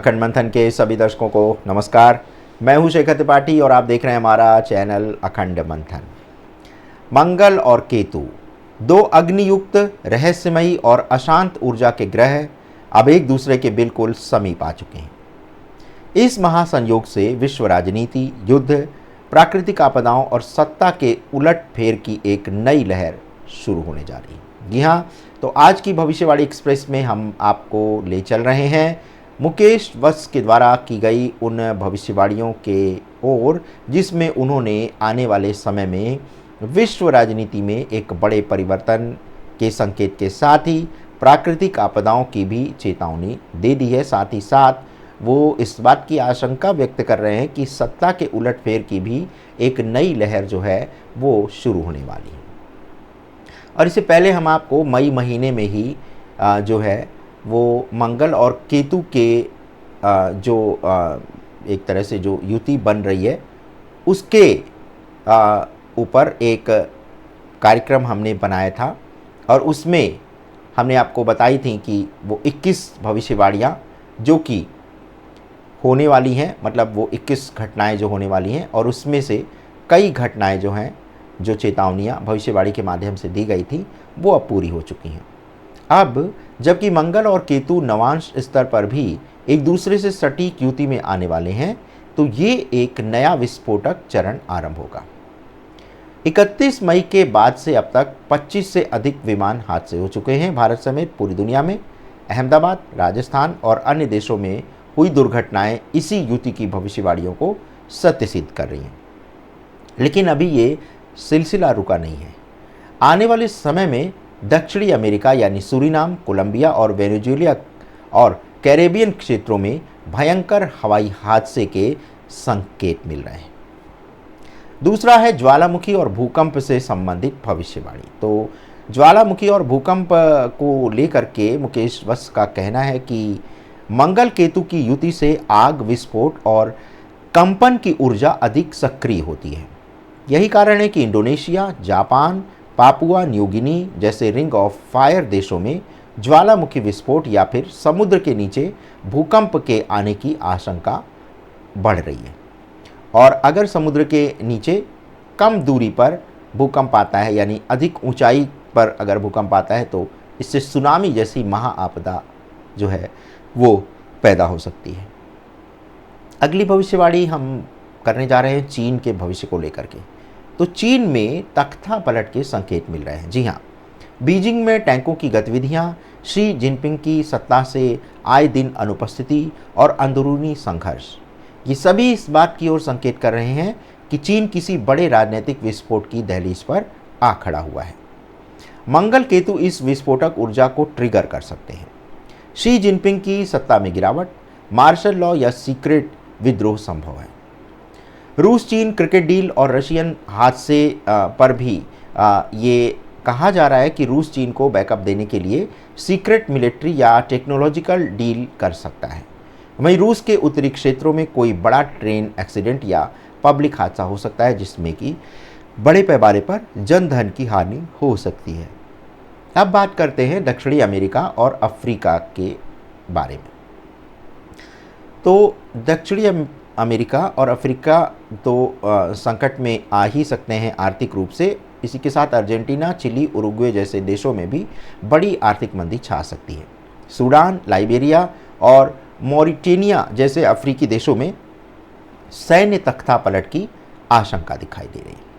अखंड मंथन के सभी दर्शकों को नमस्कार। मैं हूं शेखर त्रिपाठी और आप देख रहे हैं हमारा चैनल अखंड मंथन। मंगल और केतु, दो अग्नियुक्त, रहस्यमयी और अशांत ऊर्जा के ग्रह अब एक दूसरे के बिल्कुल समीप आ चुके हैं। इस महासंयोग से विश्व राजनीति, युद्ध, प्राकृतिक आपदाओं और सत्ता के उलट फेर की एक नई लहर शुरू होने जा रही है। जी हाँ, तो आज की भविष्यवाणी एक्सप्रेस में हम आपको ले चल रहे हैं मुकेश वत्स के द्वारा की गई उन भविष्यवाणियों के ओर जिसमें उन्होंने आने वाले समय में विश्व राजनीति में एक बड़े परिवर्तन के संकेत के साथ ही प्राकृतिक आपदाओं की भी चेतावनी दे दी है। साथ ही साथ वो इस बात की आशंका व्यक्त कर रहे हैं कि सत्ता के उलटफेर की भी एक नई लहर जो है वो शुरू होने वाली है। और इससे पहले हम आपको मई महीने में ही जो है वो मंगल और केतु के जो एक तरह से जो युति बन रही है उसके ऊपर एक कार्यक्रम हमने बनाया था और उसमें हमने आपको बताई थी कि वो 21 भविष्यवाणियाँ जो कि होने वाली हैं, मतलब वो 21 घटनाएं जो होने वाली हैं और उसमें से कई घटनाएं जो हैं, जो चेतावनियाँ भविष्यवाणी के माध्यम से दी गई थी, वो अब पूरी हो चुकी हैं। अब जबकि मंगल और केतु नवांश स्तर पर भी एक दूसरे से सटीक युति में आने वाले हैं, तो ये एक नया विस्फोटक चरण आरंभ होगा। 31 मई के बाद से अब तक 25 से अधिक विमान हादसे हो चुके हैं। भारत समेत पूरी दुनिया में अहमदाबाद, राजस्थान और अन्य देशों में हुई दुर्घटनाएं इसी युति की भविष्यवाणियों को सत्य सिद्ध कर रही हैं। लेकिन अभी ये सिलसिला रुका नहीं है। आने वाले समय में दक्षिणी अमेरिका यानी सूरीनाम, कोलंबिया और वेनेजुएला और कैरेबियन क्षेत्रों में भयंकर हवाई हादसे के संकेत मिल रहे हैं। दूसरा है ज्वालामुखी और भूकंप से संबंधित भविष्यवाणी। तो ज्वालामुखी और भूकंप को लेकर के मुकेश वत्स का कहना है कि मंगल केतु की युति से आग, विस्फोट और कंपन की ऊर्जा अधिक सक्रिय होती है। यही कारण है कि Indonesia, Japan, Papua New Guinea जैसे रिंग ऑफ फायर देशों में ज्वालामुखी विस्फोट या फिर समुद्र के नीचे भूकंप के आने की आशंका बढ़ रही है। और अगर समुद्र के नीचे कम दूरी पर भूकंप आता है, यानी अधिक ऊंचाई पर अगर भूकंप आता है, तो इससे सुनामी जैसी महाआपदा जो है वो पैदा हो सकती है। अगली भविष्यवाणी हम करने जा रहे हैं चीन के भविष्य को लेकर के। तो चीन में तख्ता पलट के संकेत मिल रहे हैं। जी हाँ, बीजिंग में टैंकों की गतिविधियां, शी जिनपिंग की सत्ता से आए दिन अनुपस्थिति और अंदरूनी संघर्ष, ये सभी इस बात की ओर संकेत कर रहे हैं कि चीन किसी बड़े राजनीतिक विस्फोट की दहलीज पर आ खड़ा हुआ है। मंगल केतु इस विस्फोटक ऊर्जा को ट्रिगर कर सकते हैं। शी जिनपिंग की सत्ता में गिरावट, मार्शल लॉ या सीक्रेट विद्रोह संभव है। रूस चीन क्रिकेट डील और रशियन हादसे पर भी ये कहा जा रहा है कि रूस चीन को बैकअप देने के लिए सीक्रेट मिलिट्री या टेक्नोलॉजिकल डील कर सकता है। वहीं रूस के उत्तरी क्षेत्रों में कोई बड़ा ट्रेन एक्सीडेंट या पब्लिक हादसा हो सकता है जिसमें कि बड़े पैमाने पर जनधन की हानि हो सकती है। अब बात करते हैं दक्षिणी अमेरिका और अफ्रीका के बारे में। तो दक्षिणी अमेरिका और अफ्रीका तो संकट में आ ही सकते हैं आर्थिक रूप से। इसी के साथ अर्जेंटीना, चिली, उरुग्वे जैसे देशों में भी बड़ी आर्थिक मंदी छा सकती है। सूडान, लाइबेरिया और मॉरिटेनिया जैसे अफ्रीकी देशों में सैन्य तख्ता पलट की आशंका दिखाई दे रही है।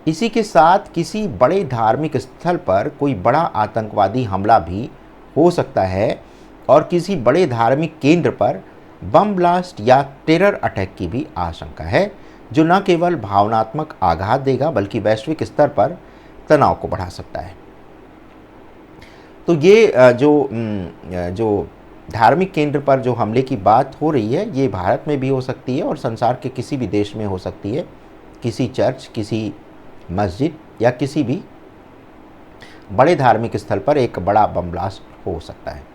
इसी के साथ किसी बड़े धार्मिक स्थल पर कोई बड़ा आतंकवादी हमला भी हो सकता है और किसी बड़े धार्मिक केंद्र पर बम ब्लास्ट या टेरर अटैक की भी आशंका है, जो न केवल भावनात्मक आघात देगा बल्कि वैश्विक स्तर पर तनाव को बढ़ा सकता है। तो ये जो धार्मिक केंद्र पर जो हमले की बात हो रही है, ये भारत में भी हो सकती है और संसार के किसी भी देश में हो सकती है। किसी चर्च, किसी मस्जिद या किसी भी बड़े धार्मिक स्थल पर एक बड़ा बम ब्लास्ट हो सकता है।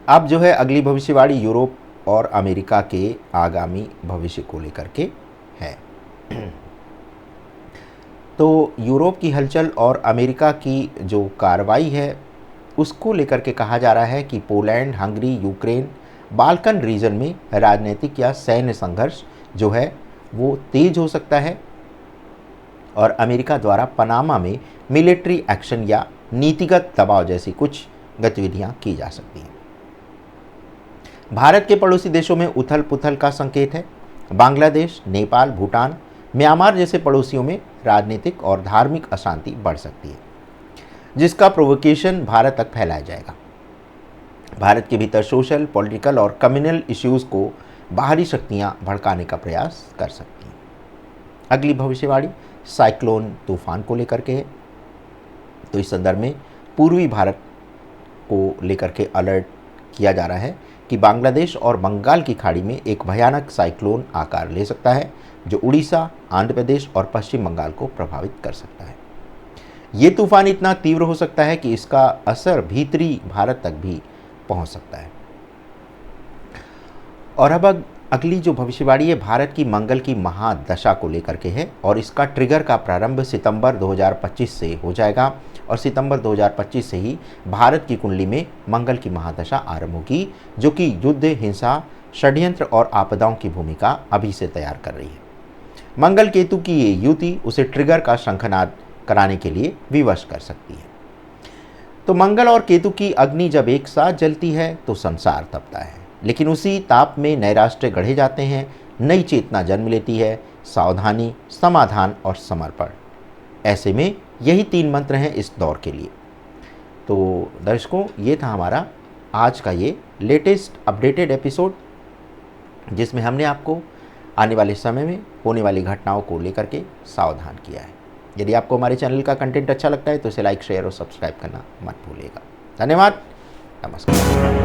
अब जो है अगली भविष्यवाणी यूरोप और अमेरिका के आगामी भविष्य को लेकर के है। तो यूरोप की हलचल और अमेरिका की जो कार्रवाई है उसको लेकर के कहा जा रहा है कि Poland, Hungary, Ukraine, Balkan reason में राजनीतिक या सैन्य संघर्ष जो है वो तेज हो सकता है और अमेरिका द्वारा पनामा में मिलिट्री एक्शन या नीतिगत दबाव जैसी कुछ गतिविधियां की जा सकती हैं। भारत के पड़ोसी देशों में उथल पुथल का संकेत है। बांग्लादेश, नेपाल, भूटान, म्यांमार जैसे पड़ोसियों में राजनीतिक और धार्मिक अशांति बढ़ सकती है, जिसका प्रोवोकेशन भारत तक फैलाया जाएगा। भारत के भीतर सोशल, पॉलिटिकल और कम्युनल इश्यूज को बाहरी शक्तियां भड़काने का प्रयास कर सकती हैं। अगली भविष्यवाणी साइक्लोन तूफान को लेकर के है। तो इस संदर्भ में पूर्वी भारत को लेकर के अलर्ट किया जा रहा है कि बांग्लादेश और बंगाल की खाड़ी में एक भयानक साइक्लोन आकार ले सकता है जो उड़ीसा, आंध्र प्रदेश और पश्चिम बंगाल को प्रभावित कर सकता है। ये तूफान इतना तीव्र हो सकता है कि इसका असर भीतरी भारत तक भी पहुंच सकता है। और अब अगली जो भविष्यवाणी है भारत की मंगल की महादशा को लेकर के है और इसका ट्रिगर का प्रारंभ सितंबर 2025 से हो जाएगा और सितंबर 2025 से ही भारत की कुंडली में मंगल की महादशा आरंभ होगी, जो कि युद्ध, हिंसा, षड्यंत्र और आपदाओं की भूमिका अभी से तैयार कर रही है। मंगल केतु की ये युति उसे ट्रिगर का शंखनाद कराने के लिए विवश कर सकती है। तो मंगल और केतु की अग्नि जब एक साथ जलती है तो संसार तपता है, लेकिन उसी ताप में नए राष्ट्र गढ़े जाते हैं, नई चेतना जन्म लेती है, सावधानी, समाधान और समर्पण। ऐसे में यही 3 मंत्र हैं इस दौर के लिए। तो दर्शकों, ये था हमारा आज का ये लेटेस्ट अपडेटेड एपिसोड, जिसमें हमने आपको आने वाले समय में होने वाली घटनाओं को लेकर के सावधान किया है। यदि आपको हमारे चैनल का कंटेंट अच्छा लगता है तो इसे लाइक, शेयर और सब्सक्राइब करना मत भूलिएगा। धन्यवाद, नमस्कार।